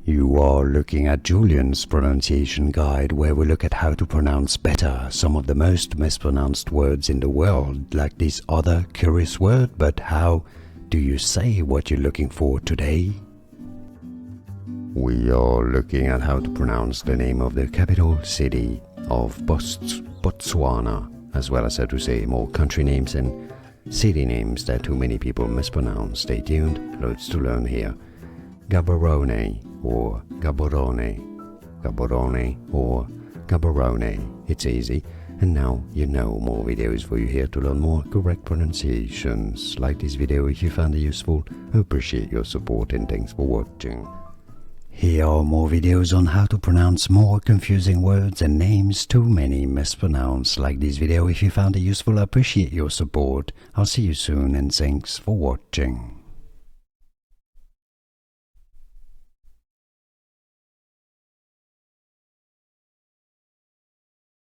You are looking at Julian's pronunciation guide, where we look at how to pronounce better some of the most mispronounced words in the world, like this other curious word. But how do you say what you're looking for today? We are looking at how to pronounce the name of the capital city of Botswana, as well as how to say more country names and city names that too many people mispronounce. Stay tuned, loads to learn here. Gaborone or Gaborone, Gaborone or Gaborone. It's easy. And now you know more videos for you here to learn more correct pronunciations. Like this video if you found it useful. I appreciate your support and thanks for watching. Here are more videos on how to pronounce more confusing words and names too many mispronounced. Like this video if you found it useful. I appreciate your support. I'll see you soon and thanks for watching.